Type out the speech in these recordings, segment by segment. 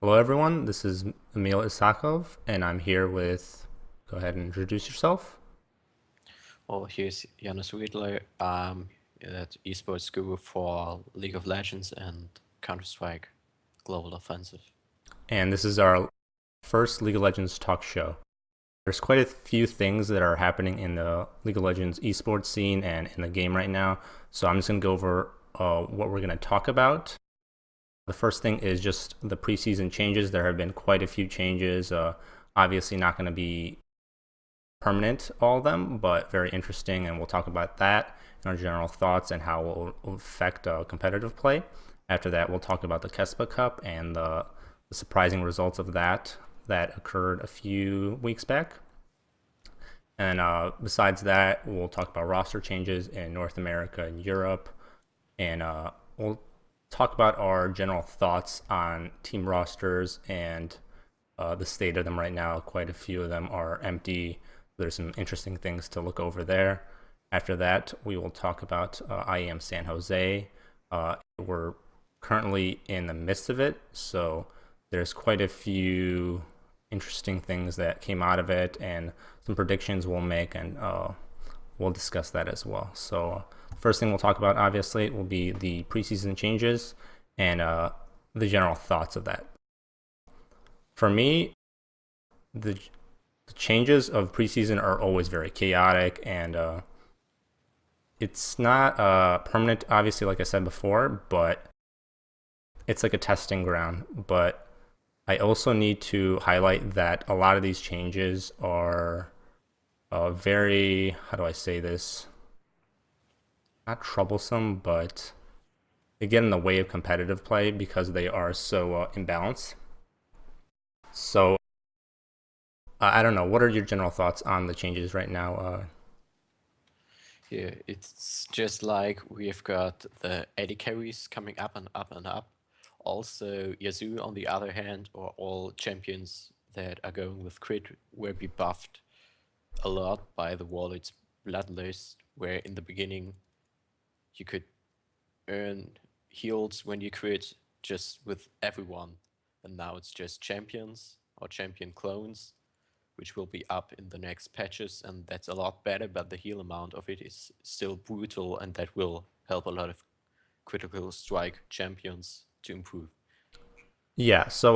Hello, everyone. This is Emil Isakov, and I'm here with. Go ahead and introduce yourself. Well, here's Janus Wiedler, that eSports guru for League of Legends and Counter-Strike Global Offensive. And this is our first League of Legends talk show. There's quite a few things that are happening in the League of Legends esports scene and in the game right now. So I'm just going to go over what we're going to talk about. The first thing is just the preseason changes. There have been quite a few changes. Obviously, not going to be permanent, all of them, but very interesting, and we'll talk about that and our general thoughts and how it will affect competitive play. After that, we'll talk about the KeSPA Cup and the surprising results of that occurred a few weeks back. And besides that, we'll talk about roster changes in North America and Europe, and we'll talk about our general thoughts on team rosters and the state of them right now. Quite a few of them are empty. There's some interesting things to look over there. After that, we will talk about IEM San Jose. We're currently in the midst of it, so there's quite a few interesting things that came out of it and some predictions we'll make, and we'll discuss that as well. So first thing we'll talk about, obviously, will be the preseason changes and the general thoughts of that. For me, the changes of preseason are always very chaotic, and it's not permanent, obviously, like I said before, but it's like a testing ground. But I also need to highlight that a lot of these changes are very, how do I say this? Not troublesome, but they get in the way of competitive play because they are so imbalanced. So I don't know. What are your general thoughts on the changes right now? Yeah, it's just like we've got the AD carries coming up and up and up. Also, Yazoo, on the other hand, or all champions that are going with crit will be buffed a lot by the Warlord's Bloodlust, where in the beginning you could earn heals when you crit just with everyone, and now it's just champions or champion clones, which will be up in the next patches, and that's a lot better, but the heal amount of it is still brutal, and that will help a lot of critical strike champions to improve. Yeah, so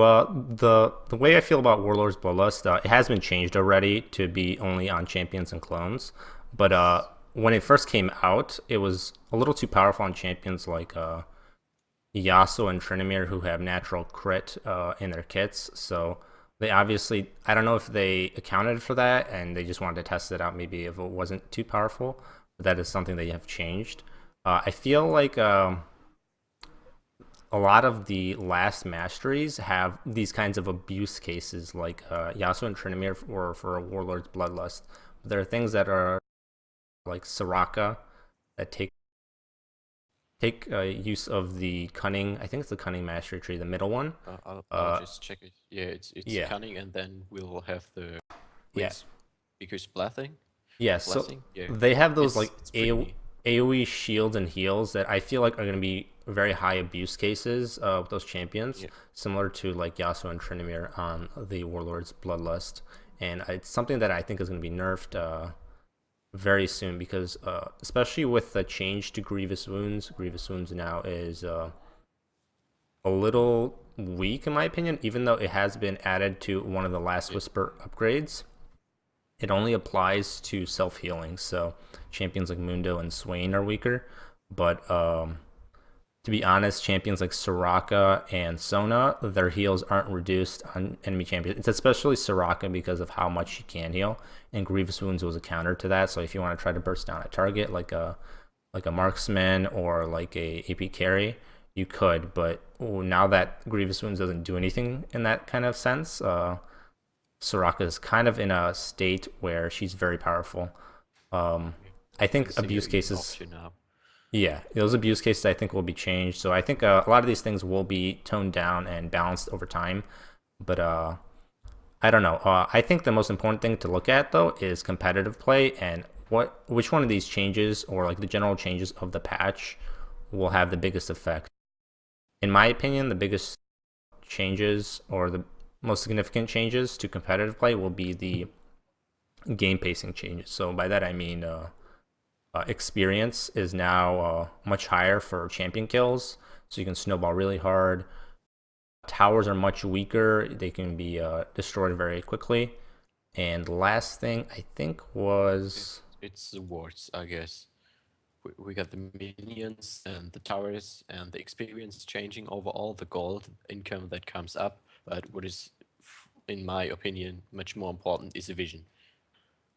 the way I feel about Warlord's Bloodlust, it has been changed already to be only on champions and clones. But when it first came out, it was a little too powerful on champions like Yasuo and Tryndamere, who have natural crit in their kits. So they obviously, I don't know if they accounted for that and they just wanted to test it out, maybe if it wasn't too powerful. But that is something they have changed. I feel like a lot of the last masteries have these kinds of abuse cases, like Yasuo and Tryndamere for Warlord's Bloodlust. But there are things that are like Soraka that take use of the cunning. I think it's the cunning mastery tree, the middle one. I'll just check it. Yeah, it's Yeah, cunning, and then we'll have the yeah, Speaker's Blessing. yeah. So Blessing, yeah, they have those like it's pretty neat. AOE shields and heals that I feel like are going to be very high abuse cases with those champions, Yeah, similar to like Yasuo and Tryndamere on the Warlord's Bloodlust. And it's something that I think is going to be nerfed very soon because, especially with the change to Grievous Wounds now is a little weak in my opinion, even though it has been added to one of the Last yeah, Whisper upgrades. It only applies to self-healing, so champions like Mundo and Swain are weaker. But to be honest, champions like Soraka and Sona, their heals aren't reduced on enemy champions. It's especially Soraka because of how much she can heal, and Grievous Wounds was a counter to that. So if you want to try to burst down a target like a marksman or like a AP carry, you could. But now that Grievous Wounds doesn't do anything in that kind of sense, Soraka is kind of in a state where she's very powerful. Um, yeah. I think Single abuse use cases, option now. yeah, those abuse cases I think will be changed. So I think a lot of these things will be toned down and balanced over time. But I don't know. I think the most important thing to look at though is competitive play and which one of these changes or like the general changes of the patch will have the biggest effect. In my opinion, the biggest changes, or the most significant changes to competitive play, will be the game pacing changes. So by that I mean experience is now much higher for champion kills, so you can snowball really hard. Towers are much weaker; they can be destroyed very quickly. And the last thing I think was It's the wards, I guess. We got the minions and the towers and the experience changing overall, the gold income that comes up. But what is, in my opinion, much more important is the vision,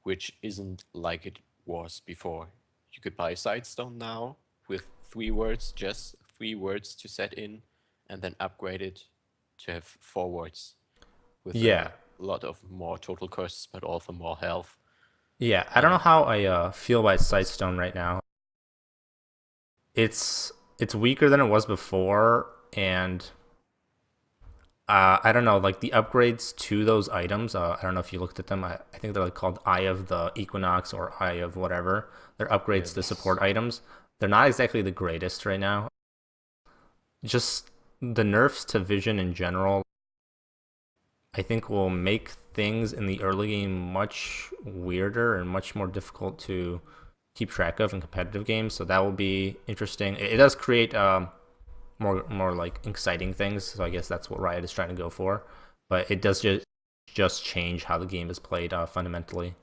which isn't like it was before. You could buy a Sidestone now with 3 words, just 3 words to set in, and then upgrade it to have 4 words with yeah, a lot of more total costs, but also more health. yeah. I don't know And how I feel about Sightstone right now. It's weaker than it was before, and I don't know, like the upgrades to those items. I don't know if you looked at them. I think they're like called Eye of the Equinox or Eye of whatever. They're upgrades to yes, support items. They're not exactly the greatest right now. Just the nerfs to vision in general, I think, will make things in the early game much weirder and much more difficult to keep track of in competitive games. So that will be interesting. It does create more like exciting things. So I guess that's what Riot is trying to go for. But it does just change how the game is played fundamentally.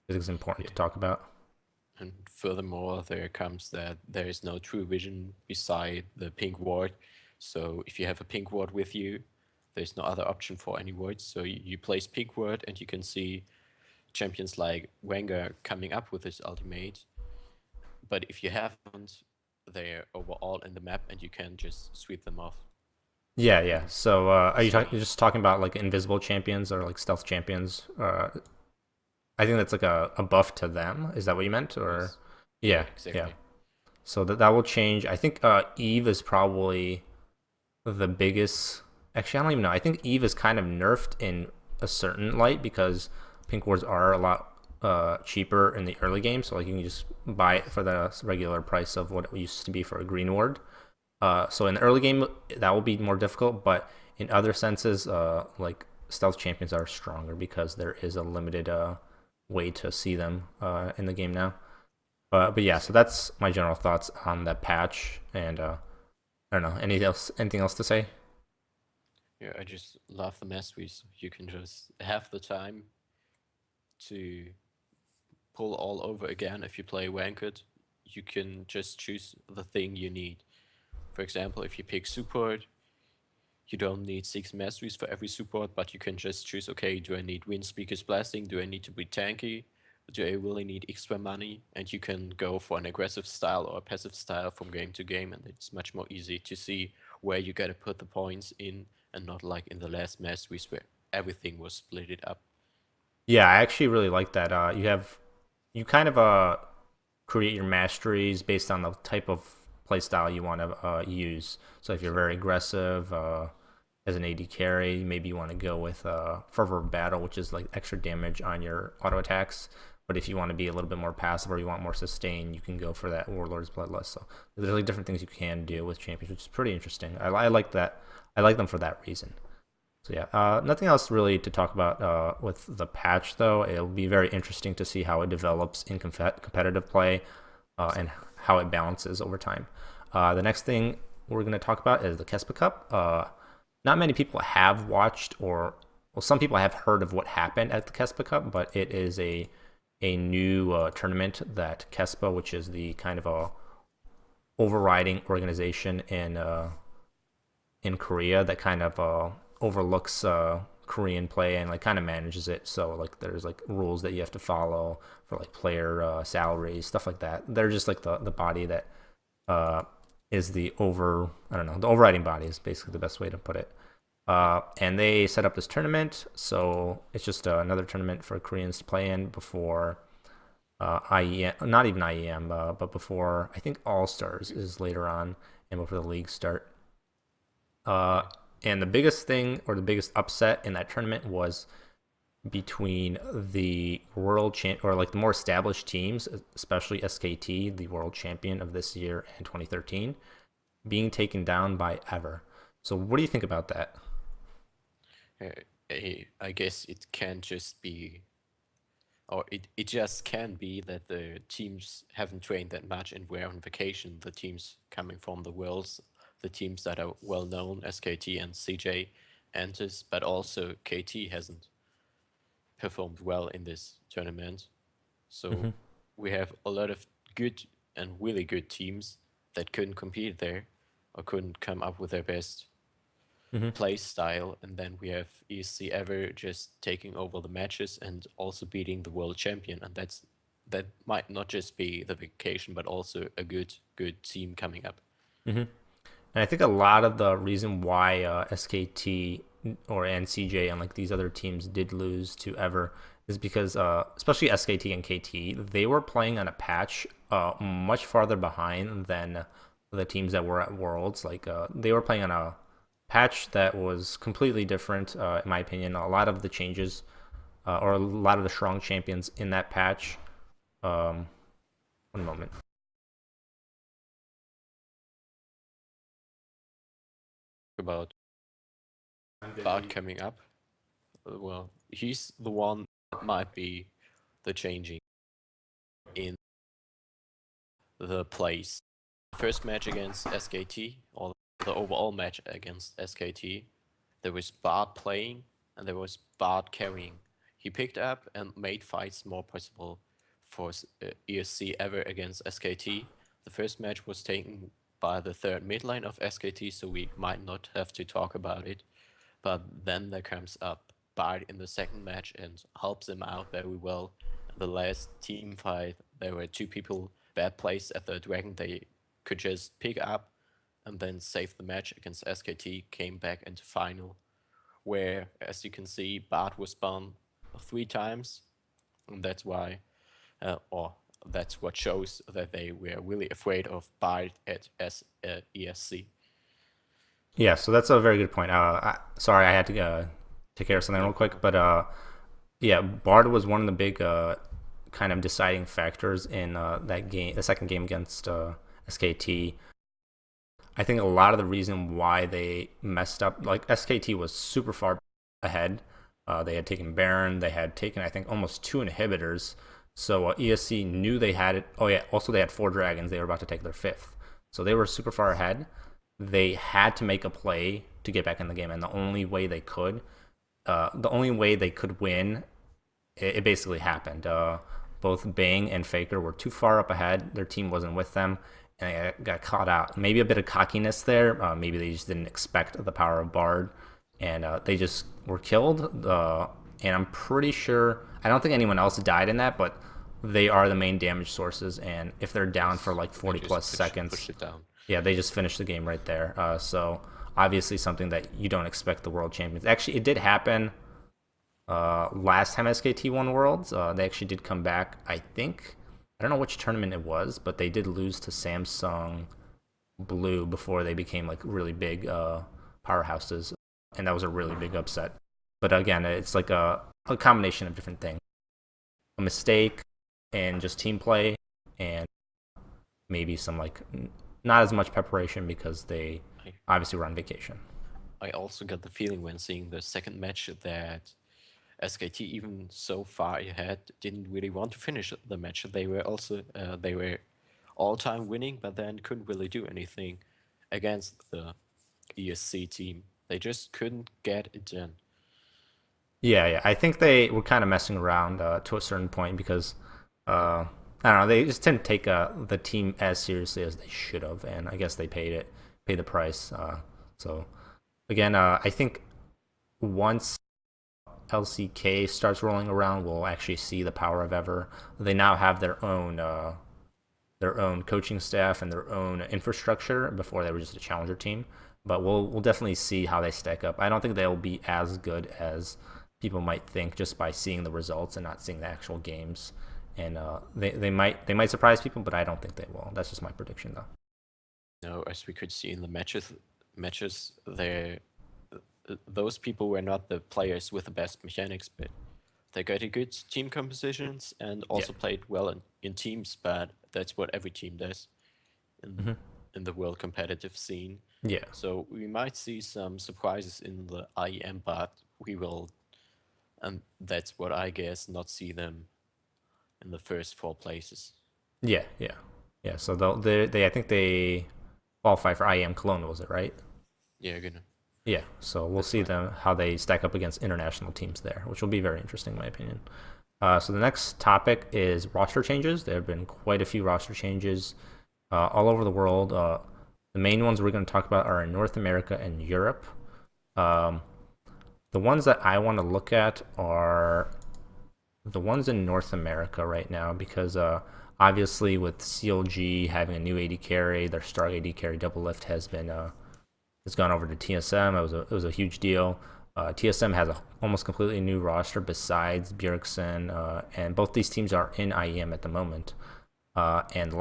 It's important yeah. to talk about. And furthermore, there comes that there is no true vision beside the pink ward. So if you have a pink ward with you, there's no other option for any wards. So you place pink ward and you can see champions like Wenger coming up with his ultimate. But if you haven't, they're overall in the map and you can just sweep them off. Yeah, yeah. And So are you so, you're just talking about like invisible champions or like stealth champions? I think that's like a buff to them. Is that what you meant? Or yes, yeah, yeah, yeah. exactly. So that will change. I think Eve is probably the biggest. Actually, I don't even know. I think Eve is kind of nerfed in a certain light because pink wards are a lot cheaper in the early game. So like you can just buy it for the regular price of what it used to be for a green ward. So in the early game, that will be more difficult, but in other senses, like stealth champions are stronger because there is a limited way to see them in the game now. But yeah, so Exactly. that's my general thoughts on that patch, and I don't know, anything else to say? Yeah, I just love the masteries. You can just have the time to pull all over again. If you play Ranked, you can just choose the thing you need. For example, if you pick support, you don't need 6 masteries for every support, but you can just choose, okay, do I need Wind Speaker's Blessing? Do I need to be tanky? Do I really need extra money? And you can go for an aggressive style or a passive style from game to game, and it's much more easy to see where you gotta put the points in, and not like in the last masteries where everything was split it up. Yeah, I actually really like that. You kind of create your masteries based on the type of playstyle you want to use. So if you're very aggressive as an AD carry, maybe you want to go with Fervor of Battle, which is like extra damage on your auto attacks. But if you want to be a little bit more passive or you want more sustain, you can go for that Warlord's Bloodlust. So there's like different things you can do with champions, which is pretty interesting. I like that. I like them for that reason. So yeah, nothing else really to talk about with the patch though. It'll be very interesting to see how it develops in competitive play and how it balances over time. The next thing we're going to talk about is the KeSPA Cup. Not many people have watched, or well, some people have heard of what happened at the KeSPA Cup, but it is a new tournament that KeSPA, which is the kind of a overriding organization in Korea that kind of overlooks Korean play and like kind of manages it. So like there's like rules that you have to follow for like player salaries, stuff like that. They're just like the body that uh, is the over I don't know the overriding body is basically the best way to put it. And they set up this tournament, so it's just another tournament for Koreans to play in before IEM, not even IEM, but before I think All Stars is later on, and before the leagues start. Uh, Yeah. and the biggest thing or the biggest upset in that tournament was between the world champ or like the more established teams, especially SKT, the world champion of this year and 2013, being taken down by Ever. So what do you think about that? I guess it can just be, or it just can be that the teams haven't trained that much and we're on vacation. The teams coming from the worlds, the teams that are well known as KT and CJ enters, but also KT hasn't performed well in this tournament. So Hmm. we have a lot of good and really good teams that couldn't compete there or couldn't come up with their best Hmm. play style. And then we have ESC Ever just taking over the matches and also beating the world champion. And that might not just be the vacation, but also a good team coming up. Hmm. And I think a lot of the reason why SKT or NCJ and like these other teams did lose to Ever is because, especially SKT and KT, they were playing on a patch much farther behind than the teams that were at Worlds. Like they were playing on a patch that was completely different, in my opinion. A lot of the changes or a lot of the strong champions in that patch. Um, one moment. About Bart coming up, well, he's the one that might be the changing in the plays. First match against SKT, or the overall match against SKT, there was Bard playing and there was Bard carrying. He picked up and made fights more possible for ESC Ever against SKT. The first match was taken by the third mid lane of SKT, so we might not have to talk about it. But then there comes up Bard in the second match and helps him out very well. The last team fight, there were two people bad placed at the dragon. They could just pick up and then save the match against SKT, came back into final, where, as you can see, Bard was spun 3 times, and that's why, or that's what shows that they were really afraid of Bard at ESC. Yeah, so that's a very good point. Sorry, I had to take care of something No real quick, problem. but yeah, Bard was one of the big kind of deciding factors in that game, the second game against SKT. I think a lot of the reason why they messed up, like SKT was super far ahead. They had taken Baron, they had taken I think almost two inhibitors. So ESC knew they had it. Oh yeah, also they had four dragons. They were about to take their fifth, so they were super far ahead. They had to make a play to get back in the game, and the only way they could win, it basically happened. Both Bang and Faker were too far up ahead. Their team wasn't with them, and they got caught out. Maybe a bit of cockiness there. Maybe they just didn't expect the power of Bard, and they just were killed. And I'm pretty sure, I don't think anyone else died in that, but they are the main damage sources. And if they're down for Yes, like they 40 just plus seconds, pushed it down. yeah, they just finished the game right there. So obviously something that you don't expect the world champions. Actually, it did happen last time SKT won Worlds. They actually did come back. I think I don't know which tournament it was, but they did lose to Samsung Blue before they became like really big powerhouses, and that was a really big upset. But again, it's like a combination of different things: a mistake, and just team play, and maybe some like not as much preparation because they I, obviously were on vacation. I also got the feeling when seeing the second match that SKT, even so far ahead, didn't really want to finish the match. They were all time winning, but then couldn't really do anything against the ESC team. They just couldn't get it done. Yeah, I think they were kind of messing around to a certain point because I don't know, they just didn't take the team as seriously as they should have, and I guess they paid the price. So again, I think once LCK starts rolling around, we'll actually see the power of Ever. They now have their own coaching staff and their own infrastructure. Before they were just a challenger team, but we'll definitely see how they stack up. I don't think they'll be as good as people might think just by seeing the results and not seeing the actual games. And they might surprise people, but I don't think they will. That's just my prediction, though. No, as we could see in the matches, those people were not the players with the best mechanics, but they got a good team compositions and Yeah. also played well in teams. But that's what every team does in Hmm. in the world competitive scene. Yeah. So we might see some surprises in the IEM, but we will, and that's what I guess, not see them in the first four places. Yeah, yeah, yeah. So I think they qualify for IEM Cologne, was it right? Yeah, gonna. Yeah. So we'll That's see right. them how they stack up against international teams there, which will be very interesting in my opinion. So the next topic is roster changes. There have been quite a few roster changes all over the world. The main ones we're going to talk about are in North America and Europe. Um, the ones that I want to look at are the ones in North America right now because obviously with CLG having a new AD carry, their star AD carry double lift has gone over to TSM. It was a huge deal. TSM has a almost completely new roster besides Bjergsen, and both these teams are in IEM at the moment. And the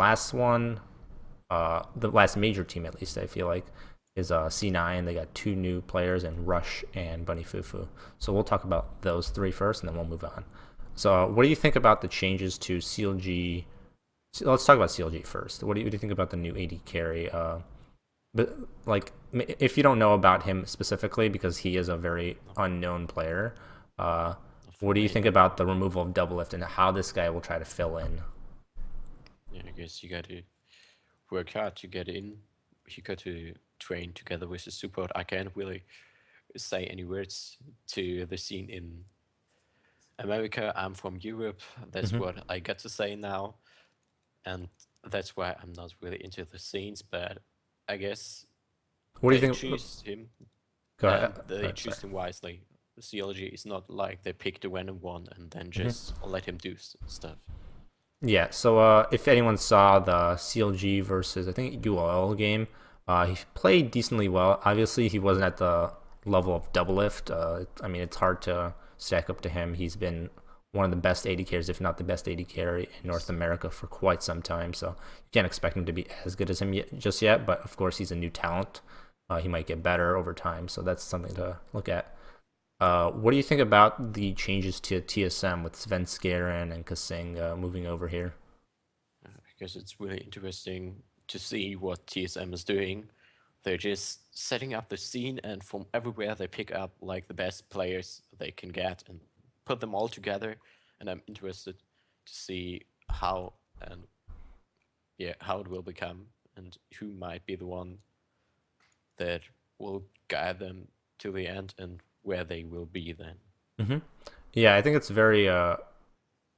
last major team at least I feel like is C9. They got two new players in Rush and Bunny Fufu. So we'll talk about those three first, and then we'll move on. So what do you think about the changes to CLG? Let's talk about CLG first. What do you think about the new AD carry? But like, if you don't know about him specifically, because he is a very No, unknown player, uh, for what do you think me, about the removal of double lift and how this guy will try to fill in? yeah, I guess you got to work hard to get in. You got to train together with the support. I can't really say any words to the scene in America. I'm from Europe. That's Mm-hmm. what I got to say now, and that's why I'm not really into the scenes. But I guess What do you they think? choose him, Go ahead. and Go they ahead. Sorry. choose him wisely. CLG is not like they picked a random one and then Mm-hmm. just let him do stuff. Yeah. So if anyone saw the CLG versus I think UOL game, he played decently well. Obviously, he wasn't at the level of double lift. I mean, it's hard to stack up to him. He's been one of the best AD carries, if not the best AD carry in North America for quite some time. So you can't expect him to be as good as him just yet. But of course, he's a new talent. He might get better over time. So that's something to look at. What do you think about the changes to TSM with Sven Skaren and Kasing moving over here? Because it's really interesting to see what TSM is doing. They're just setting up the scene, and from everywhere they pick up like the best players they can get and put them all together. And I'm interested to see how and yeah how it will become and who might be the one that will guide them to the end and where they will be then. Mm-hmm. Yeah, I think it's very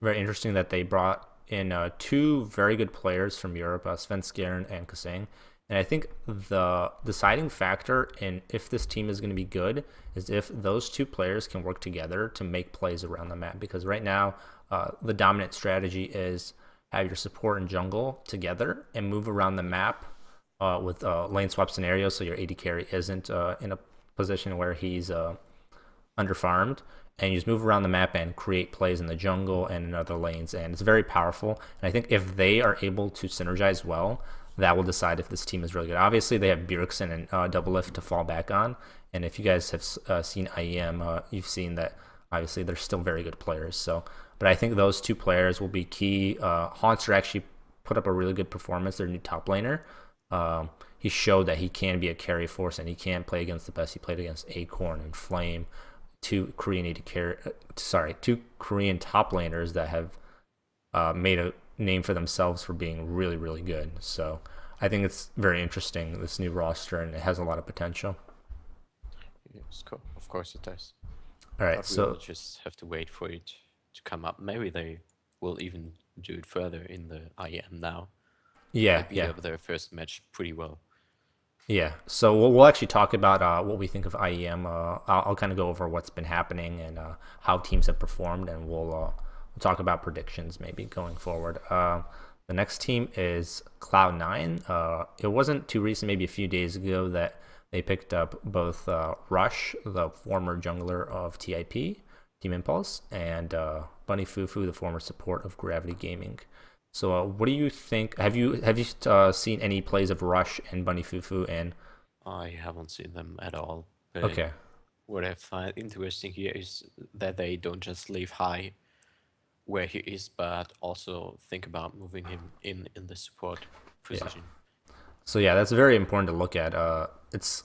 interesting that they brought in two very good players from Europe, Sven Skjern and Kasang. And I think the deciding factor in if this team is going to be good is if those two players can work together to make plays around the map. Because right now, the dominant strategy is have your support and jungle together and move around the map with lane swap scenarios, so your AD carry isn't in a position where he's underfarmed, and you just move around the map and create plays in the jungle and in other lanes, and it's very powerful. And I think if they are able to synergize well, that will decide if this team is really good. Obviously, they have Bjergsen and Double Lift to fall back on, and if you guys have seen IEM, you've seen that obviously they're still very good players. So, but I think those two players will be key. Haunster actually put up a really good performance. Their new top laner. He showed that he can be a carry force and he can play against the best. He played against Acorn and Flame, two Korean top laners that have made a name for themselves for being really, really good. So I think it's very interesting, this new roster, and it has a lot of potential. Yes, of course it does. All right, But we will so just have to wait for it to come up. Maybe they will even do it further in the IEM now. They yeah, beat yeah, up their first match pretty well. yeah. So we'll actually talk about what we think of IEM. I'll kind of go over what's been happening and how teams have performed, and we'll talk about predictions maybe going forward. The next team is Cloud9. It wasn't too recent, maybe a few days ago, that they picked up both Rush, the former jungler of TIP, Team Impulse, and Bunny Fufu, the former support of Gravity Gaming. So, what do you think? Have you seen any plays of Rush and Bunny Fufu? And I haven't seen them at all, but okay, what I find interesting here is that they don't just leave high where he is, but also think about moving him in the support yeah. position. So yeah, that's very important to look at. It's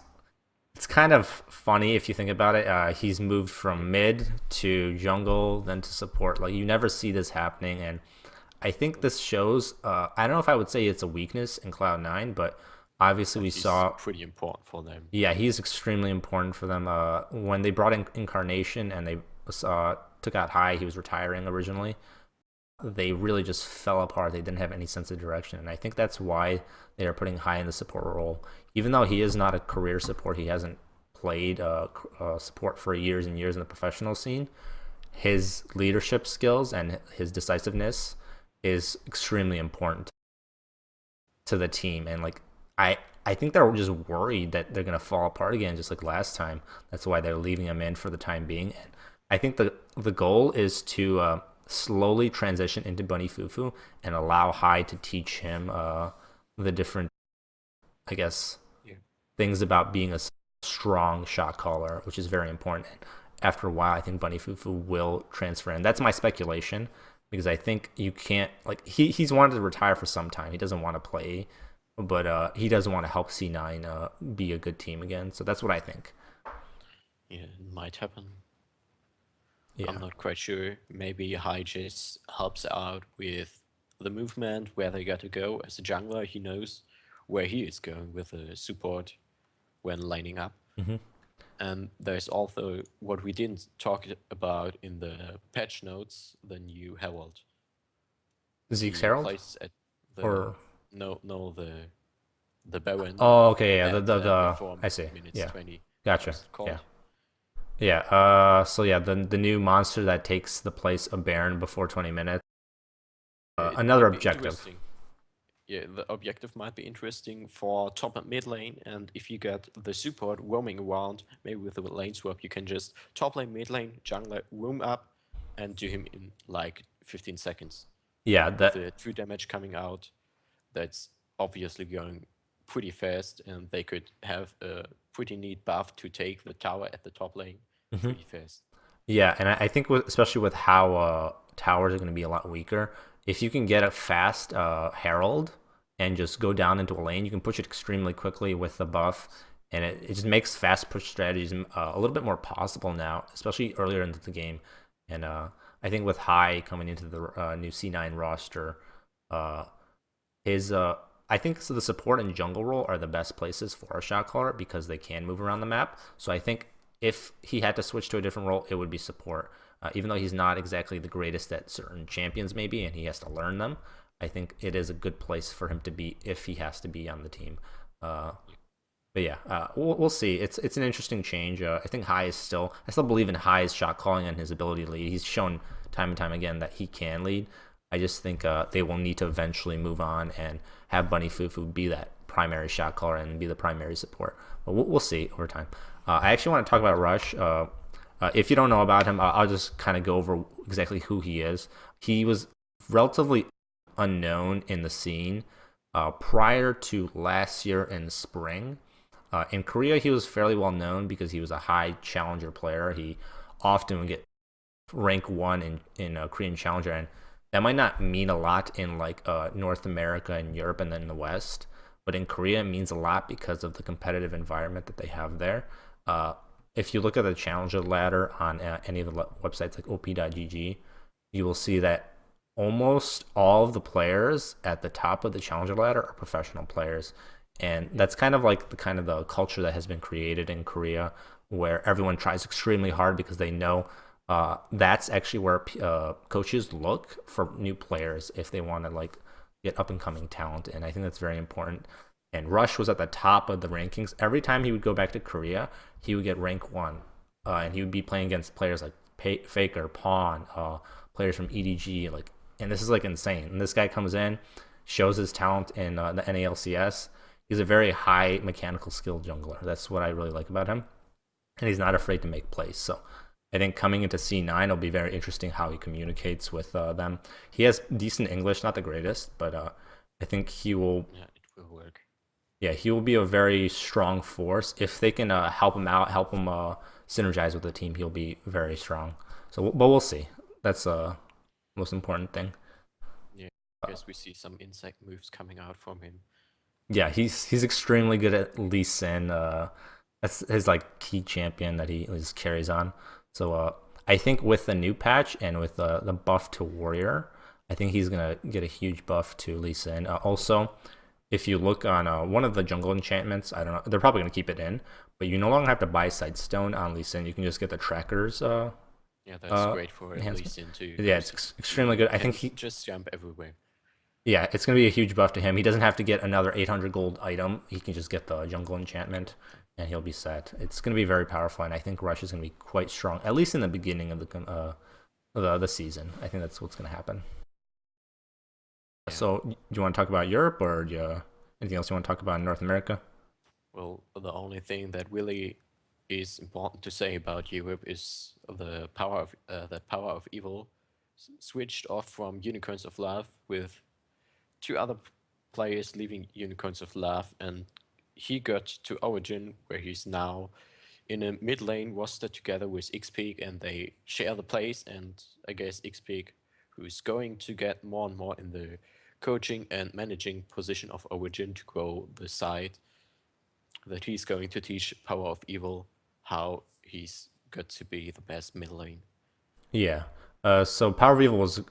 it's kind of funny if you think about it. He's moved Yeah, from mid to jungle, then to support. Like you never see this happening, and I think no, this shows. I don't know if I would say it's a weakness in Cloud9, but obviously but we he's saw. pretty important for them. Yeah, he's extremely important for them. When they brought in Incarnation and they took out High, he was retiring originally. They really just fell apart. They didn't have any sense of direction, and I think that's why they are putting High in the support role. Even though he is not a career support, he hasn't played support for years and years in the professional scene. His leadership skills and his decisiveness is extremely important to the team, and like I think they're just worried that they're gonna fall apart again, just like last time. That's why they're leaving him in for the time being. And I think the goal is to slowly transition into Bunny Fufu and allow Hai to teach him the different, I guess, Yeah, things about being a strong shot caller, which is very important. And after a while, I think Bunny Fufu will transfer, and that's my speculation because I think you can't like he's wanted to retire for some time. He doesn't want to play, but he doesn't want to help C9 be a good team again. So that's what I think. yeah, it might happen. I'm Yeah. not quite sure. Maybe Hai just helps out with the movement, where they got to go. As a jungler, he knows where he is going with the support when lining up. Mm-hmm. And there's also what we didn't talk about in the patch notes, the new Herald. Zeke's He Herald plays at the or no the Baron oh okay yeah at the before I see minutes yeah 20. gotcha What's it yeah. called? Yeah. So yeah, the new monster that takes the place of Baron before 20 minutes. It Another might be objective. interesting. Yeah, the objective might be interesting for top and mid lane, and if you get the support roaming around, maybe with a lane swap, you can just top lane, mid lane, jungler, roam up, and do him in like 15 seconds. Yeah. With That. the true damage coming out, that's obviously going pretty fast, and they could have a pretty neat buff to take the tower at the top lane Mhm. pretty fast. Yeah, and I think especially with how towers are going to be a lot weaker, if you can get a fast Herald and just go down into a lane, you can push it extremely quickly with the buff, and it just makes fast push strategies a little bit more possible now, especially earlier into the game. And I think with High coming into the new C9 roster, uh, his I think so the support and jungle role are the best places for a shot caller because they can move around the map. So I think if he had to switch to a different role, it would be support. Even though he's not exactly the greatest at certain champions, maybe, and he has to learn them, I think it is a good place for him to be if he has to be on the team. Uh, but yeah, we'll see. It's an interesting change. I think I still believe in High's shot calling and his ability to lead. He's shown time and time again that he can lead. I just think they will need to eventually move on and have Bunny Fufu be that primary shot caller and be the primary support. But we'll see over time. I actually want to talk about Rush. If you don't know about him, I'll just kind of go over exactly who he is. He was relatively unknown in the scene prior to last year in spring. In Korea, he was fairly well known because he was a high challenger player. He often would get rank one in a Korean challenger, and that might not mean a lot in like North America and Europe and then the West, but in Korea it means a lot because of the competitive environment that they have there. Uh, if you look at the challenger ladder on any of the websites like op.gg, you will see that almost all of the players at the top of the challenger ladder are professional players, and Yeah, that's kind of like the culture that has been created in Korea, where everyone tries extremely hard because they know that's actually where coaches look for new players if they want to like get up and coming talent, and I think that's very important. And Rush was at the top of the rankings. Every time he would go back to Korea, he would get rank one, and he would be playing against players like Faker, Pawn, players from EDG, like, and this is like insane. And this guy comes in, shows his talent in the NALCS. He's a very high mechanical skill jungler. That's what I really like about him, and he's not afraid to make plays. So I think coming into C9 will be very interesting how he communicates with them. He has decent English, not the greatest, but I think he will. yeah, it will work. Yeah, he will be a very strong force if they can help him out, help him synergize with the team. He'll be very strong. So, but we'll see. That's the most important thing. Yeah, I guess we see some insect moves coming out from him. Yeah, he's extremely good at Lee Sin. That's his like key champion that he just carries on. So I think with the new patch and with the buff to Warrior, I think he's gonna get a huge buff to Lee Sin. Also, if you look on one of the jungle enchantments, I don't know, they're probably gonna keep it in, but you no longer have to buy Sightstone on Lee Sin. You can just get the trackers Yeah, that's uh great for at enhancement. least into Yeah, use it's it. extremely He good. I think can he just jump everywhere. yeah, it's going to be a huge buff to him. He doesn't have to get another 800 gold item. He can just get the jungle enchantment and he'll be set. It's going to be very powerful, and I think Rush is going to be quite strong, at least in the beginning of the season. I think that's what's going to happen. Yeah. So, do you want to talk about Europe, or do you, anything else you want to talk about in North America? Well, the only thing that really is important to say about Europe is the power of evil switched off from Unicorns of Love with two other players leaving Unicorns of Love, and he got to Origin where he's now in a mid lane roster together with XPeak, and they share the place. And I guess XPeak, who's going to get more and more in the coaching and managing position of Origin to grow the side, that he's going to teach Power of Evil how he's got to be the best mid lane. Yeah. So PowerOfEvil was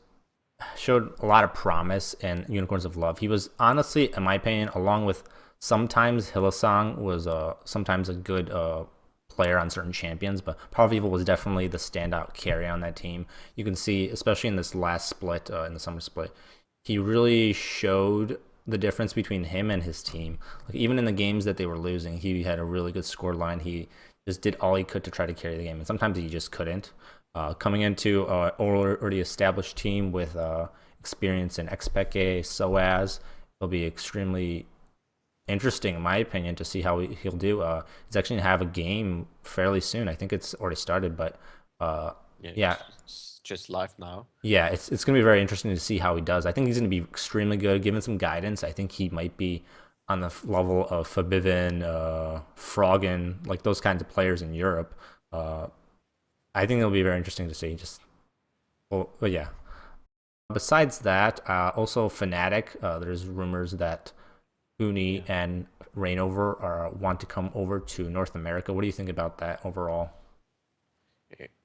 showed a lot of promise in Unicorns of Love. He was honestly, in my opinion, along with sometimes Hillsong was sometimes a good player on certain champions, but Power of Evil was definitely the standout carry on that team. You can see, especially in this last split, in the summer split, he really showed the difference between him and his team. Like even in the games that they were losing, he had a really good score line. He just did all he could to try to carry the game, and sometimes he just couldn't. Coming into an already established team with experience in XPEC, SOAS, it'll be extremely interesting, in my opinion, to see how he'll do. He's actually gonna have a game fairly soon. I think it's already started, but Yeah, yeah, it's just live now. yeah, it's gonna be very interesting to see how he does. I think he's gonna be extremely good. Given some guidance, I think he might be on the level of Fabivin, Froggen, like those kinds of players in Europe. Uh, I think it'll be very interesting to see. Just well, but yeah. Besides that, also Fnatic. There's rumors that Uni Yeah. and Reignover want to come over to North America. What do you think about that overall?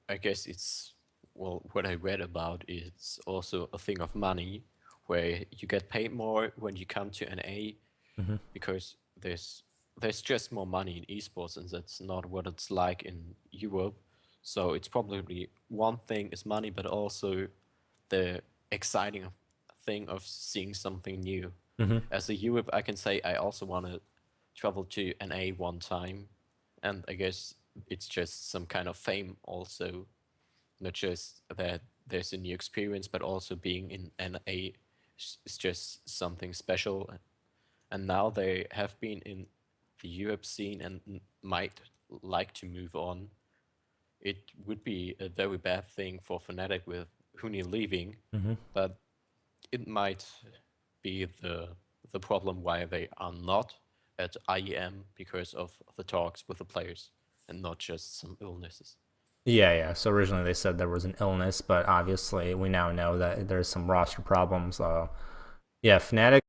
I guess it's, well, what I read about is also a thing of money, where you get paid more when you come to NA Hmm. because there's just more money in esports, and that's not what it's like in Europe. So it's probably one thing is money, but also the exciting thing of seeing something new. Hmm. As a Europe, I can say I also want to travel to NA one time, and I guess it's just some kind of fame also, not just that there's a new experience, but also being in NA is just something special. And now they have been in the Europe scene and might like to move on. It would be a very bad thing for Fnatic with Huni leaving, Hmm. but it might be the problem why they are not at IEM because of the talks with the players and not just some illnesses. Yeah, yeah. So originally they said there was an illness, but obviously we now know that there's some roster problems. Yeah, Fnatic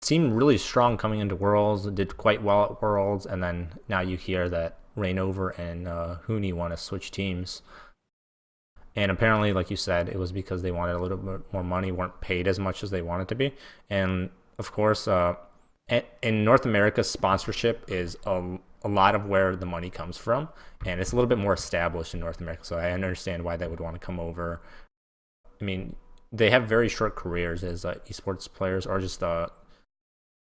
seemed really strong coming into Worlds, did quite well at Worlds, and then now you hear that Reignover and Huni want to switch teams. And apparently, like you said, it was because they wanted a little bit more money, weren't paid as much as they wanted to be. And of course, in North America, sponsorship is a lot of where the money comes from, and it's a little bit more established in North America. So I understand why they would want to come over. I mean, they have very short careers as esports players or just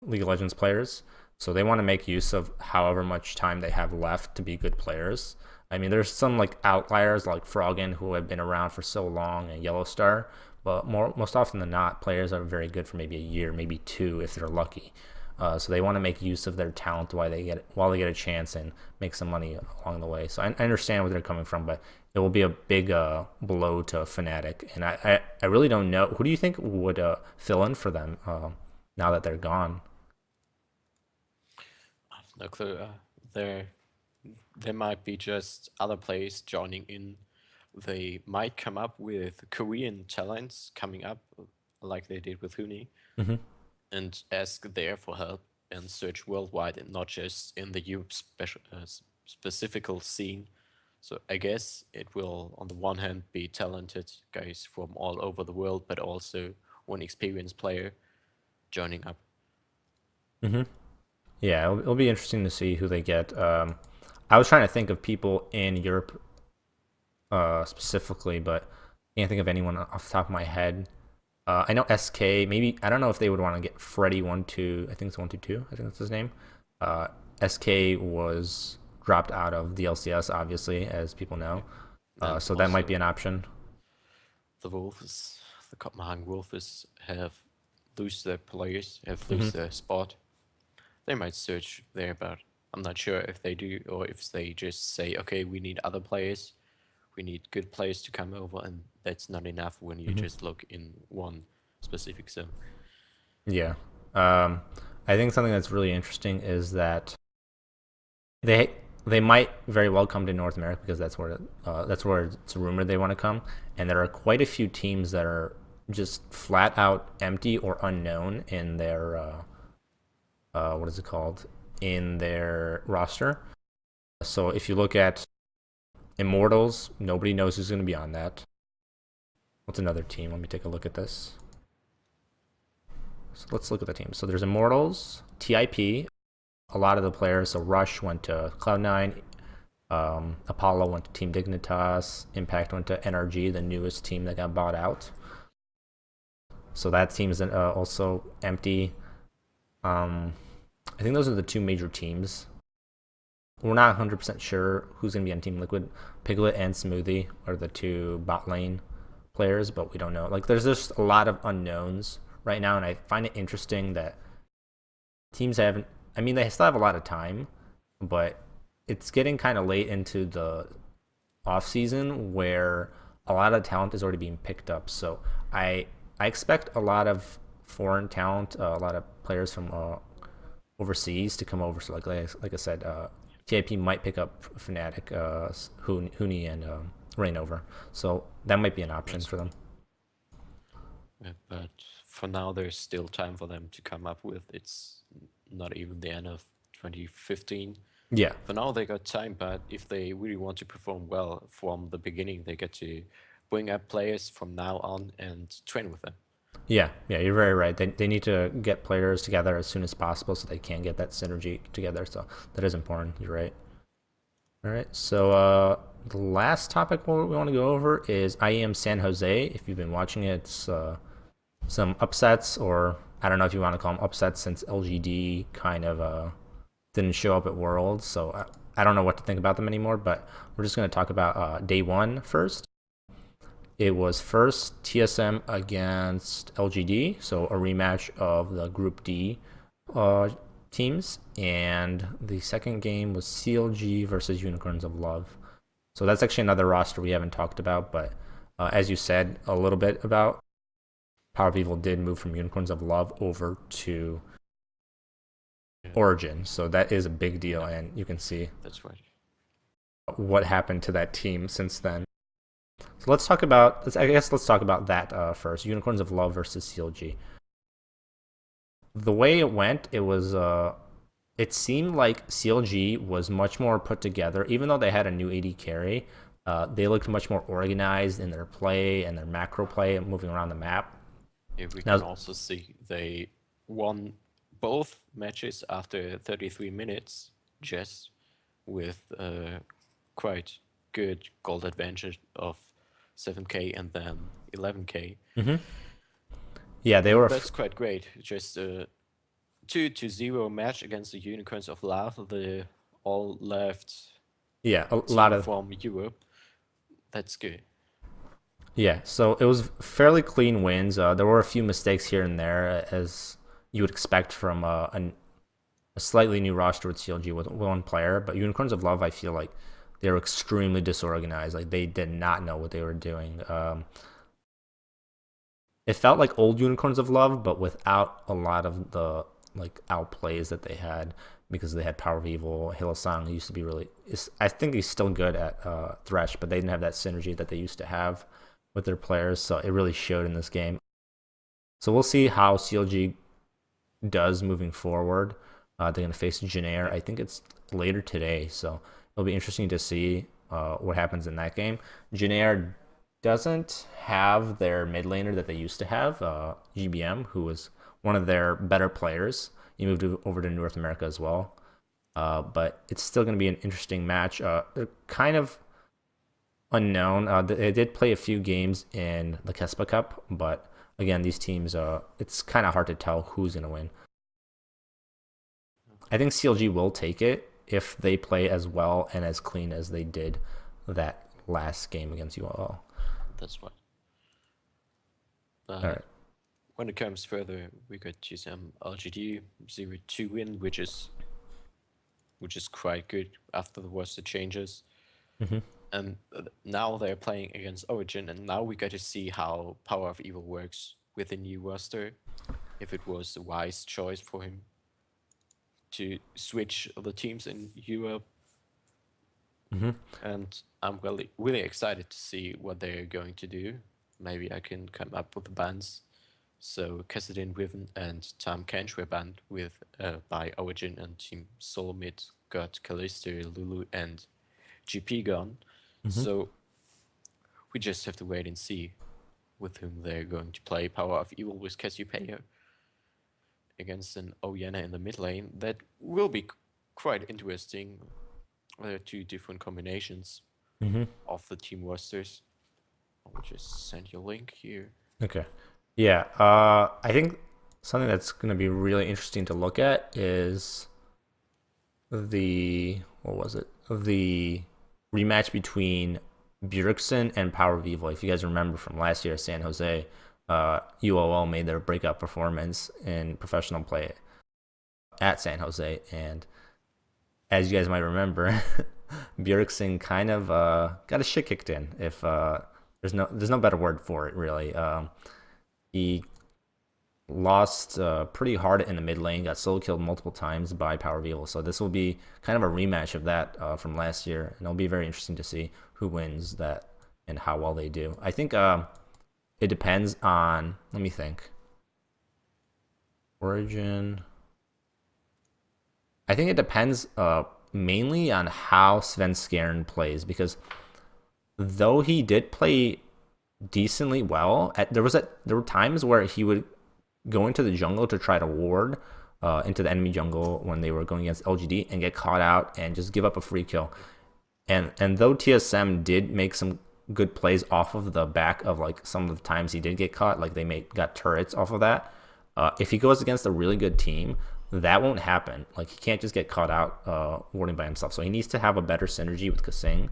League of Legends players. So they want to make use of however much time they have left to be good players. I mean, there's some like outliers like Froggen who have been around for so long and Yellowstar, but most often than not, players are very good for maybe a year, maybe two if they're lucky. So they want to make use of their talent while they get a chance and make some money along the way. So I understand where they're coming from, but it will be a big blow to Fnatic, and I really don't know who do you think would fill in for them now that they're gone. I have no clue. There, there might be just other players joining in. They might come up with Korean talents coming up, like they did with Huni, Hmm. and ask there for help. and search worldwide and not just in the specific scene. So I guess it will, on the one hand, be talented guys from all over the world, but also one experienced player joining up. Mm-hmm. Yeah, it'll be interesting to see who they get. I was trying to think of people in Europe specifically, but I can't think of anyone off the top of my head. I know SK. Maybe I don't know if they would want to get Freddy 1-2. I think it's 122. I think that's his name. Uh, SK was dropped out of the LCS, obviously, as people know. And So that might be also an option. the Wolves, the Copenhagen Wolves have lose their players, have Hmm. lose their spot. They might search there, but I'm not sure if they do or if they just say, okay, we need other players. We need good players to come over, and that's not enough when you Hmm. just look in one specific zone. Yeah. Um, I think something that's really interesting is that they they might very well come to North America because that's where it's rumored they want to come, and there are quite a few teams that are just flat out empty or unknown in their what is it called, in their roster. So if you look at Immortals, nobody knows who's going to be on that. What's another team? Let me take a look at this. So let's look at the teams. So there's Immortals, TIP. A lot of the players. So Rush went to Cloud9. Apollo went to Team Dignitas. Impact went to NRG, the newest team that got bought out. So that team is also empty. I think those are the two major teams. We're not 100% sure who's going to be on Team Liquid. Piglet and Smoothie are the two bot lane players, but we don't know. Like, there's just a lot of unknowns right now, and I find it interesting that teams haven't. I mean, they still have a lot of time, but it's getting kind of late into the off season where a lot of talent is already being picked up. So I expect a lot of foreign talent, a lot of players from overseas to come over. So like I said, TIP might pick up Fnatic, Huni, and Rain over. So that might be an option That's for them. but for now, there's still time for them to come up with. It's not even the end of 2015. Yeah, For now, they got time, but if they really want to perform well from the beginning, they get to bring up players from now on and train with them. yeah, you're very right. They need to get players together as soon as possible so they can get that synergy together. So that is important. You're right. All right. So the last topic we want to go over is IEM San Jose. If you've been watching it, it's some upsets, or I don't know if you want to call them upsets since LGD kind of didn't show up at Worlds. So I don't know what to think about them anymore, but we're just going to talk about day one first. It was first TSM against LGD, so a rematch of the Group D uh, teams, and the second game was CLG versus Unicorns of Love. So that's actually another roster we haven't talked about, but as you said a little bit about, PowerOfEvil did move from Unicorns of Love over to Yeah, Origin, so that is a big deal, and you can see that's right. what happened to that team since then. So let's talk about. I guess let's talk about that first. Unicorns of Love versus CLG. The way it went, it was. It seemed like CLG was much more put together, even though they had a new AD carry. They looked much more organized in their play and their macro play and moving around the map. Here we can Now, also see they won both matches after 33 minutes, just with quite good gold advantage of 7k and then 11k. mm-hmm. Yeah, they And were. that's quite great. Just a 2-0 match against the Unicorns of Love. The all left Yeah, a lot team of. from Europe. That's good. Yeah, so it was fairly clean wins. There were a few mistakes here and there, as you would expect from a slightly new roster with CLG with one player. But Unicorns of Love, I feel like they were extremely disorganized. Like they did not know what they were doing. It felt like old Unicorns of Love, but without a lot of the like outplays that they had because they had PowerOfEvil, Hillsong, who used to be really. I think he's still good at Thresh, but they didn't have that synergy that they used to have with their players. So it really showed in this game. So we'll see how CLG does moving forward. They're going to face Janair. I think it's later today, so it'll be interesting to see what happens in that game. Janair doesn't have their mid laner that they used to have, GBM, who was one of their better players. He moved over to North America as well. But it's still going to be an interesting match. They're kind of unknown. They did play a few games in the KeSPA Cup, but again, these teams, it's kind of hard to tell who's going to win. I think CLG will take it if they play as well and as clean as they did that last game against ULL. That's what. All right. When it comes further, we got TSM LGD 0-2 win, which is quite good after the roster changes. And now they're playing against Origin, and now we get to see how PowerOfEvil works with the new roster. If it was a wise choice for him to switch the teams in Europe. And I'm really excited to see what they're going to do. Maybe I can come up with the bans. So Kassadin Riven and Tam Kench were banned by Origin, and Team Solomid got Kallister, Lulu, and GP gone. So we just have to wait and see with whom they're going to play. PowerOfEvil with KeSPA against an Orianna in the mid lane. That will be quite interesting. There are two different combinations of the team rosters. I'll just send you a link here. Okay. Yeah. I think something that's going to be really interesting to look at is the rematch between Bjergsen and PowerOfEvil. If you guys remember from last year, San Jose, ULL made their breakout performance in professional play at San Jose, and as you guys might remember, Bjergsen kind of got his shit kicked in. If there's no better word for it, really. He lost pretty hard in the mid lane, got solo killed multiple times by PowerOfEvil. So this will be kind of a rematch of that from last year, and it'll be very interesting to see who wins that and how well they do. I think it depends on, let me think. Origin. I think it depends mainly on how Sven Skjern plays, because though he did play decently well, there were times where he would go into the jungle to try to ward into the enemy jungle when they were going against LGD and get caught out and just give up a free kill. And though TSM did make some good plays off of the back of like some of the times he did get caught, like they got turrets off of that. If he goes against a really good team, that won't happen. Like he can't just get caught out warding by himself. So he needs to have a better synergy with Kasing,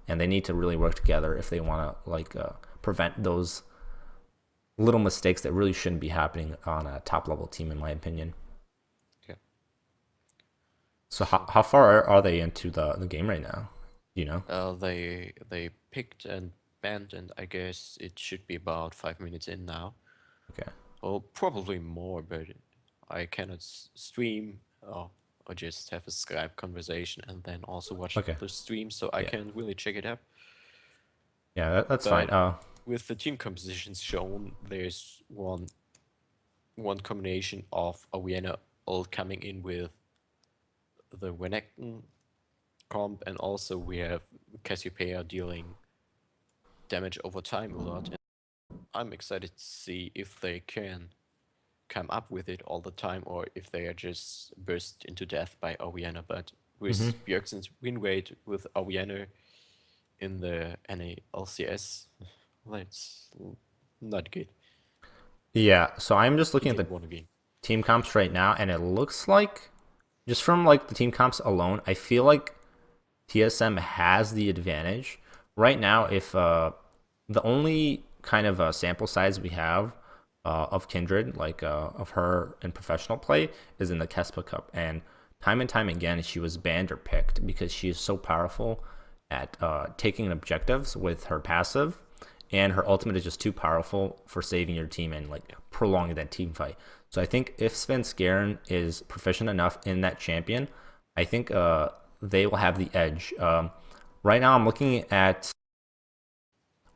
and they need to really work together if they want to prevent those little mistakes that really shouldn't be happening on a top level team, in my opinion. Yeah. So how far are they into the game right now? You know? They picked and banned, and I guess it should be about 5 minutes in now. Okay. Well, probably more, but I cannot stream or just have a Skype conversation and then also watch the stream, so I can't really check it out. Yeah, that's fine. With the team compositions shown, there's one combination of Orianna all coming in with the Renekton comp, and also we have KeSPA dealing damage over time a lot. And I'm excited to see if they can come up with it all the time, or if they are just burst into death by Orianna. But with Bjergsen's win rate with Orianna in the NALCS, that's not good. Yeah, so I'm just looking at the team comps right now, and it looks like, just from like the team comps alone, I feel like TSM has the advantage right now. If the only kind of sample size we have of Kindred, like of her in professional play, is in the KeSPA Cup, and time again she was banned or picked because she is so powerful at taking objectives with her passive, and her ultimate is just too powerful for saving your team and like prolonging that team fight. So I think if Sven Skjern is proficient enough in that champion, I think they will have the edge. Right now I'm looking at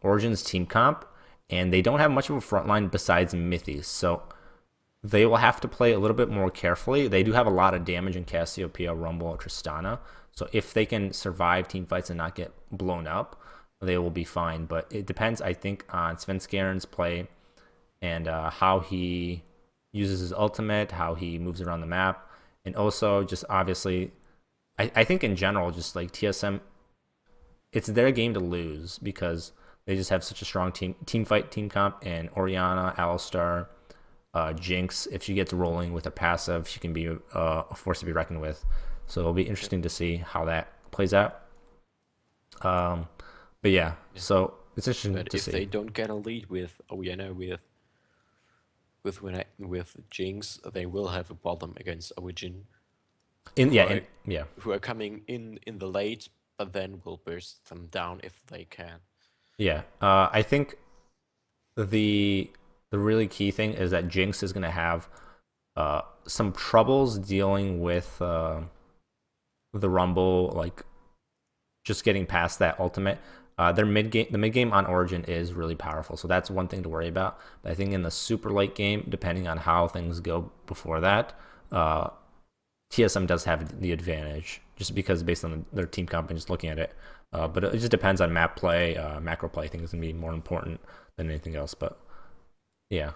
Origin's team comp, and they don't have much of a front line besides Mythies. So they will have to play a little bit more carefully. They do have a lot of damage in Cassiopeia, Rumble, or Tristana. So if they can survive team fights and not get blown up, they will be fine. But it depends, I think, on Svenskaren's play and how he uses his ultimate, how he moves around the map, and also just obviously, I think in general, just like TSM, it's their game to lose because they just have such a strong team fight, team comp, and Orianna, Alistar, Jinx. If she gets rolling with a passive, she can be a force to be reckoned with. So it'll be Yeah. interesting to see how that plays out. Um, but yeah, Yeah. so it's interesting But to if they see. don't get a lead with Orianna with Jinx, they will have a problem against Origin, In who yeah, are yeah, coming in the late, but then will burst them down if they can. yeah. I think the the really key thing is that Jinx is going to have some troubles dealing with the Rumble, like just getting past that ultimate. The mid game on Origin is really powerful, so that's one thing to worry about. But I think in the super late game, depending on how things go before that, uh, TSM does have the advantage, just because based on their team comp and just looking at it. But it just depends on map play, macro play. I think is gonna be more important than anything else. But yeah,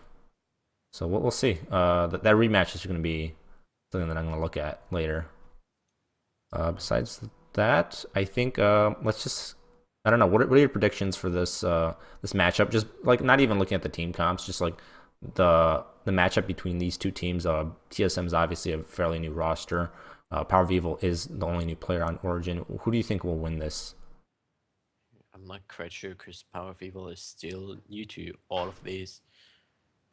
so we'll see. That rematch is gonna be something that I'm gonna look at later. Besides that, I think let's just I don't know. What are your predictions for this matchup? Just like not even looking at the team comps, just like the matchup between these two teams. TSM is obviously a fairly new roster. PowerOfEvil is the only new player on Origin. Who do you think will win this? I'm not quite sure because PowerOfEvil is still new to all of these,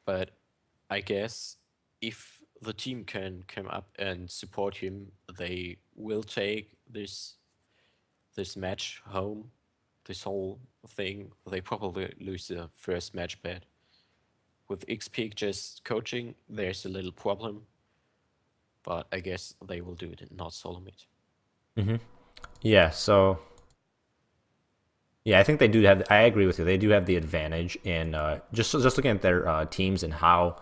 but I guess if the team can come up and support him, they will take this match home. This whole thing, they probably lose the first match bet. With XP just coaching, there's a little problem, but I guess they will do it and not solo it. Mm-hmm. Yeah. So yeah, I think they do have. I agree with you. They do have the advantage in just looking at their teams and how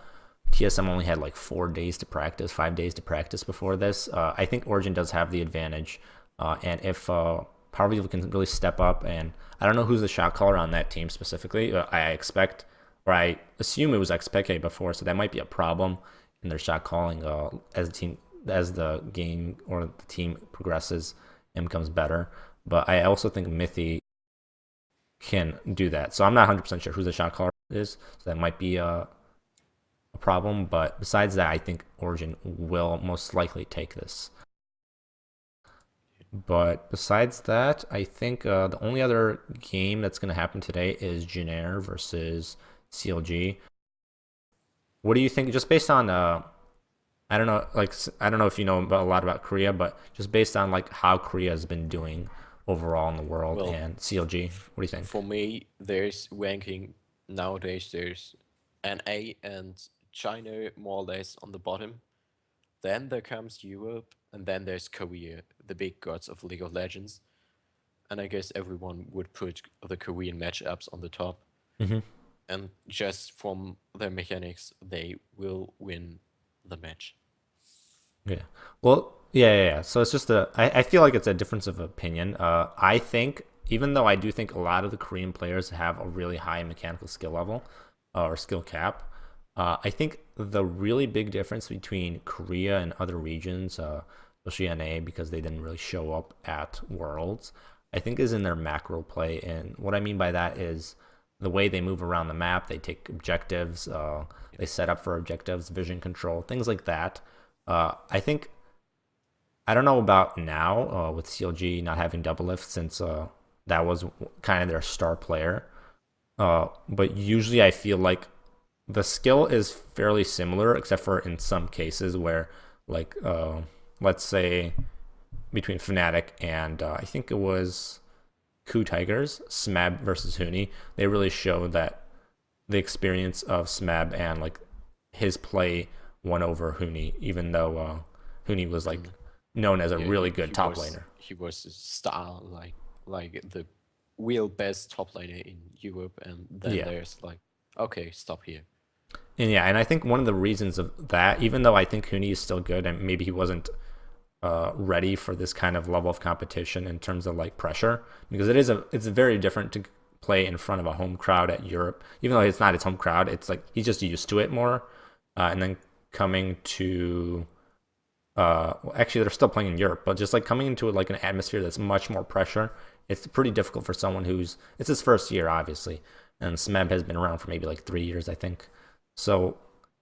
TSM only had like 4 days to practice, 5 days to practice before this. I think Origin does have the advantage, and if PowerOfEvil can really step up, and I don't know who's the shot caller on that team specifically. I expect, or I assume it was XPK before, so that might be a problem in their shot calling as the game or the team progresses and becomes better. But I also think Mithy can do that. So I'm not 100% sure who the shot caller is. So that might be a problem. But besides that, I think Origin will most likely take this. But besides that, I think the only other game that's going to happen today is Jinair versus CLG. What do you think? Just based on I don't know, like I don't know if you know a lot about Korea, but just based on like how Korea has been doing overall in the world Well, and CLG, what do you think? for me, there's ranking nowadays. There's NA and China more or less on the bottom. Then there comes Europe, and then there's Korea, the big gods of League of Legends. And I guess everyone would put the Korean matchups on the top. Mm-hmm. And just from their mechanics, they will win the match. Yeah. Well, yeah. So it's just I feel like it's a difference of opinion. I think, even though I do think a lot of the Korean players have a really high mechanical skill level or skill cap, I think the really big difference between Korea and other regions, especially NA, because they didn't really show up at Worlds, I think is in their macro play. And what I mean by that is the way they move around the map, they take objectives, they set up for objectives, vision control, things like that. I think I don't know about now with CLG not having double lift since that was kind of their star player. But usually I feel like the skill is fairly similar, except for in some cases where, like, let's say between Fnatic and I think it was Coup Tigers, Smab versus Huni, they really showed that the experience of Smab and like his play won over Huni, even though Huni was like And known as a yeah, really good top laner. he was a star, like the real best top laner in Europe. And then Yeah, there's like, okay, stop here. And yeah, and I think one of the reasons of that, even though I think Huni is still good and maybe he wasn't ready for this kind of level of competition in terms of like pressure, because it's very different to play in front of a home crowd at Europe, even though it's not his home crowd. It's like he's just used to it more, and then coming to well, actually they're still playing in Europe, but just like coming into like an atmosphere that's much more pressure, it's pretty difficult for someone who's it's his first year, obviously, and Smeb has been around for maybe like 3 years, I think. So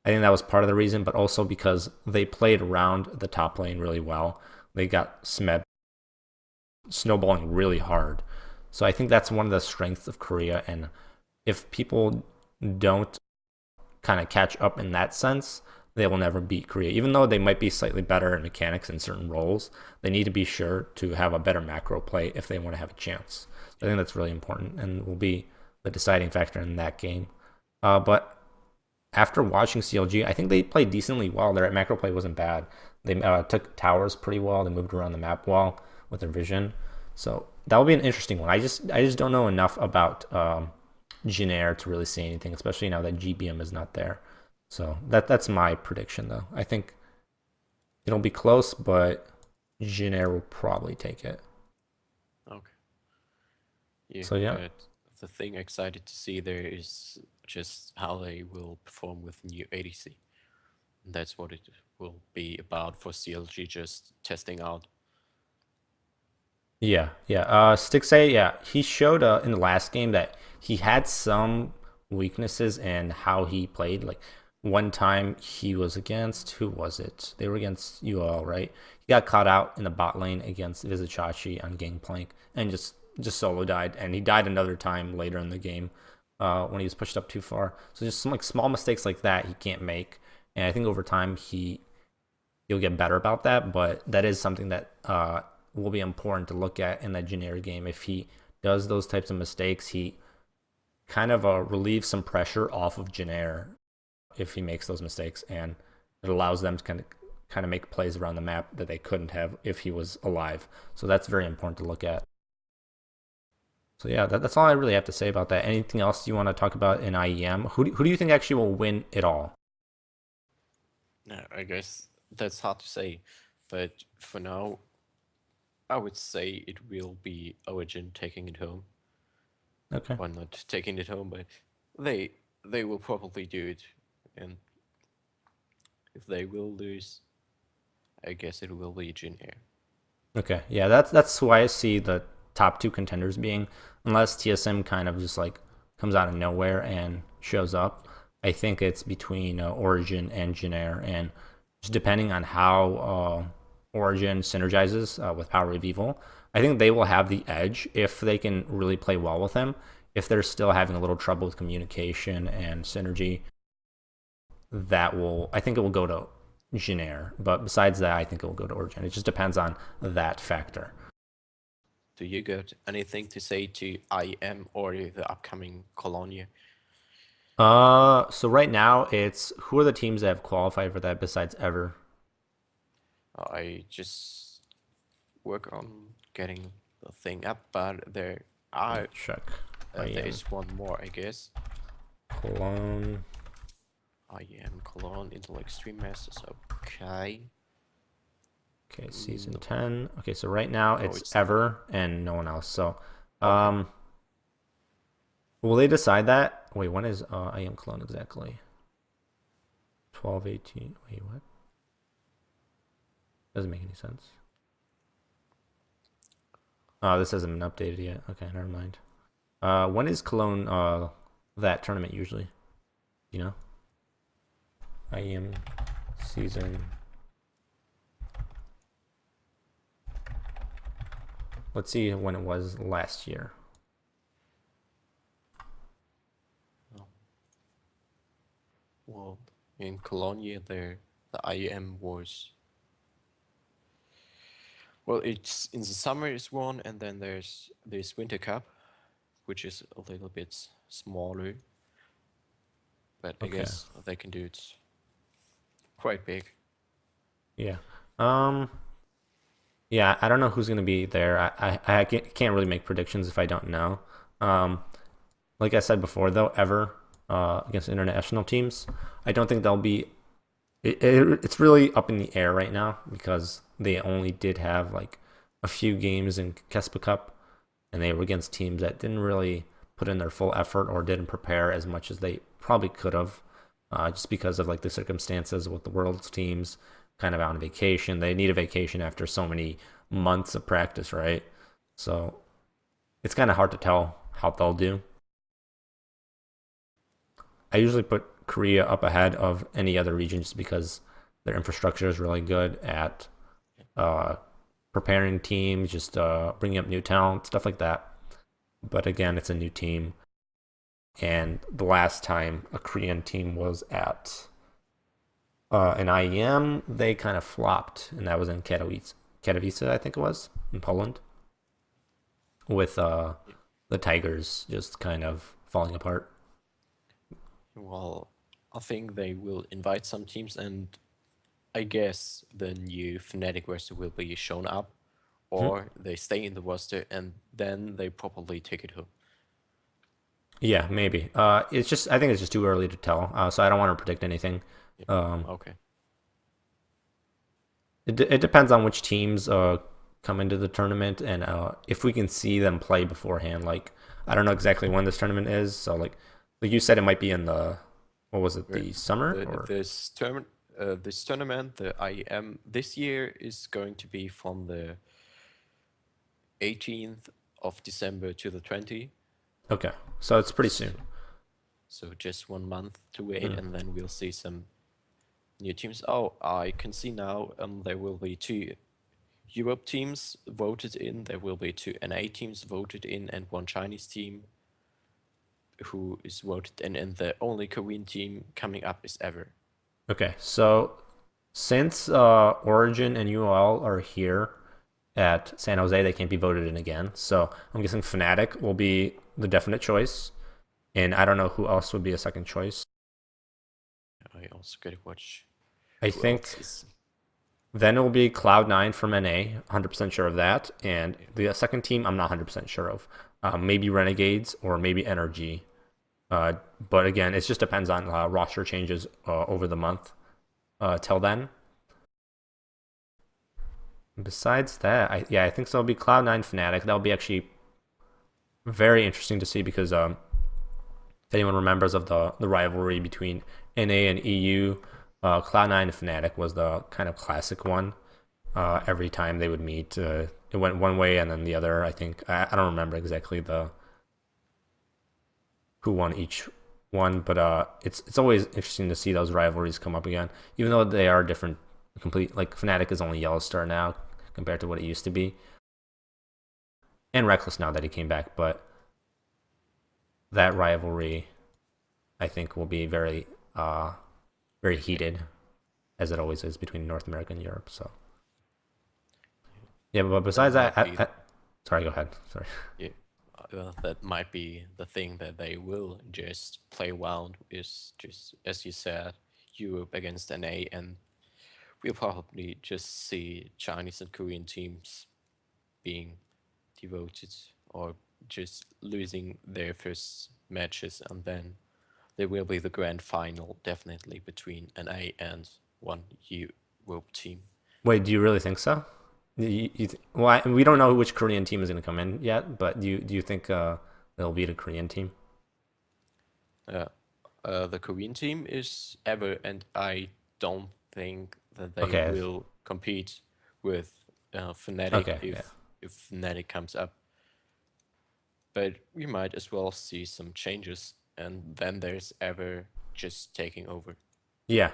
I think that was part of the reason, but also because they played around the top lane really well. They got Smeb snowballing really hard. So I think that's one of the strengths of Korea. And if people don't kind of catch up in that sense, they will never beat Korea. Even though they might be slightly better in mechanics in certain roles, they need to be sure to have a better macro play if they want to have a chance. I think that's really important and will be the deciding factor in that game. But after watching CLG, I think they played decently well. Their macro play wasn't bad. They took towers pretty well. They moved around the map well with their vision. So that will be an interesting one. I just don't know enough about Jin to really say anything, especially now that GBM is not there. So that's my prediction, though. I think it'll be close, but Jin will probably take it. Okay. Yeah, So yeah, but the thing excited to see there is just how they will perform with new ADC. And that's what it will be about for CLG, just testing out. yeah. Stixay, yeah, he showed in the last game that he had some weaknesses in how he played. Like one time he was against who was it? They were against UL, right? He got caught out in the bot lane against Vizichachi on Gangplank and just solo died. And he died another time later in the game when he was pushed up too far. So just some like small mistakes like that he can't make. And I think over time he'll get better about that. But that is something that will be important to look at in that generic game. If he does those types of mistakes, he kind of relieves some pressure off of Janair if he makes those mistakes, and it allows them to kind of make plays around the map that they couldn't have if he was alive. So that's very important to look at. So yeah, that's all I really have to say about that. Anything else you want to talk about in IEM? Who do you think actually will win it all? No, I guess that's hard to say, but for now, I would say it will be Origin taking it home. Okay. Or not taking it home, but they they will probably do it. And if they will lose, I guess it will be Jin Air. Okay. Yeah, that's who I see the top two contenders being, unless TSM kind of just like comes out of nowhere and shows up. I think it's between Origin and Jinair, and just depending on how Origin synergizes with PowerOfEvil, I think they will have the edge if they can really play well with him. If they're still having a little trouble with communication and synergy, I think it will go to Jinair. But besides that, I think it will go to Origin. It just depends on that factor. Do you got anything to say to IEM or the upcoming Cologne? So right now it's who are the teams that have qualified for that besides Ever? I just work on getting the thing up, but there are Check. there IEM is one more, I guess. Cologne. IEM Cologne into like Stream Masters. Okay. Okay, season No. 10. Okay, so right now No, it's it's not. Ever and no one else. So, Okay. will they decide that? Wait, when is IEM Cologne exactly? 12/18. Wait, what? Doesn't make any sense. Oh, this hasn't been updated yet. Okay, never mind. When is Cologne that tournament usually? You know? IEM season. Let's see when it was last year. Oh. Well, in Cologne, there the IEM was. Well, it's in the summer is one, and then there's this Winter Cup, which is a little bit smaller, but I Okay. guess they can do it quite big. Yeah. Um. Yeah, I don't know who's gonna be there. I can't really make predictions if I don't know. Um, like I said before, though, Ever against international teams. I don't think they'll be. It's really up in the air right now because they only did have like a few games in KeSPA Cup, and they were against teams that didn't really put in their full effort or didn't prepare as much as they probably could have, just because of like the circumstances with the world's teams kind of out on vacation. They need a vacation after so many months of practice, right? So it's kind of hard to tell how they'll do. I usually put Korea up ahead of any other region just because their infrastructure is really good at uh, preparing teams, just bringing up new talent, stuff like that. But again, it's a new team. And the last time a Korean team was at an IEM, they kind of flopped, and that was in Katowice, I think it was, in Poland, with the Tigers just kind of falling apart. Well, I think they will invite some teams, and I guess the new Fnatic roster will be shown up, Mhm. or they stay in the roster and then they probably take it home. Yeah, maybe. It's just I think it's just too early to tell, so I don't want to predict anything. Yeah. Um, Okay. it depends on which teams come into the tournament and if we can see them play beforehand. Like I don't know exactly when this tournament is, so like you said, it might be in the what was it, Right. the summer The, or this tournament, the IEM this year is going to be from the 18th of December to the 20th. okay, so it's pretty So, soon. so just 1 month to wait, Mm. and then we'll see some new teams. Oh, I can see now there will be two Europe teams voted in, there will be two NA teams voted in, and one Chinese team who is voted in, and the only Korean team coming up is Ever. Okay, so since Origin and UOL are here at San Jose, they can't be voted in again. So I'm guessing Fnatic will be the definite choice, and I don't know who else would be a second choice. I also gotta watch I who else think is. then it will be Cloud9 from NA, 100% sure of that. And the second team, I'm not 100% sure of. Maybe Renegades or maybe NRG. But again, it just depends on roster changes over the month till then. Besides that, I think so. It'll be Cloud9 Fnatic. That'll be actually very interesting to see because if anyone remembers of the rivalry between NA and EU, Cloud9 and Fnatic was the kind of classic one. Every time they would meet, it went one way and then the other. I think I don't remember exactly the who won each one, but it's always interesting to see those rivalries come up again, even though they are different. Complete like Fnatic is only Yellow Star now compared to what it used to be, and Reckless now that he came back. But that rivalry, I think, will be very heated, as it always is between North America and Europe. So yeah, but besides that, sorry, go ahead. Sorry. Yeah, that might be the thing that they will just play around, is just as you said, Europe against NA, and we'll probably just see Chinese and Korean teams being devoted or just losing their first matches, and then there will be the grand final definitely between NA and one Europe team. Wait, do you really think so? Well, we don't know which Korean team is going to come in yet, but do you think they'll beat a Korean team? Uh, the Korean team is Ever, and I don't think that they Okay, will compete with Fnatic okay, yeah, if Fnatic comes up. But we might as well see some changes, and then there's Ever just taking over. yeah.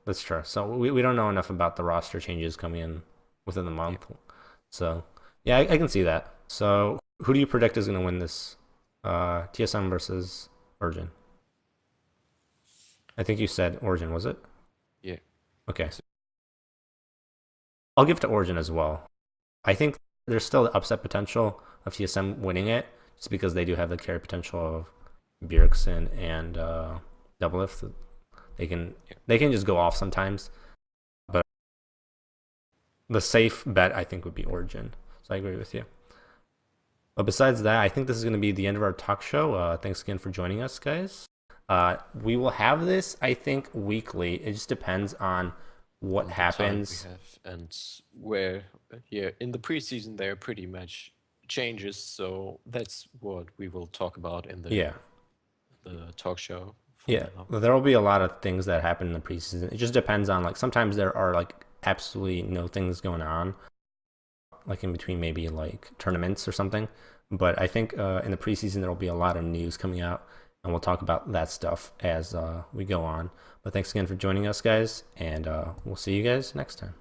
That's true. So we don't know enough about the roster changes coming in within the Yeah. month. So yeah, I can see that. So who do you predict is going to win this? TSM versus Origin. I think you said Origin, was it? Yeah. Okay. I'll give to Origin as well. I think there's still the upset potential of TSM winning it, just because they do have the carry potential of Bjergsen and Doublelift. They can Yeah. they can just go off sometimes, but the safe bet I think would be Origin. So I agree with you. But besides that, I think this is going to be the end of our talk show. Thanks again for joining us, guys. We will have this, I think, weekly. It just depends on what on the time we happens. have and where. Yeah, in the preseason there are pretty much changes, so that's what we will talk about in Yeah. the talk show for Yeah, now. there will be a lot of things that happen in the preseason. It just depends on like sometimes there are like absolutely no things going on, like in between maybe like tournaments or something. But I think in the preseason there will be a lot of news coming out, and we'll talk about that stuff as we go on. But thanks again for joining us, guys, and we'll see you guys next time.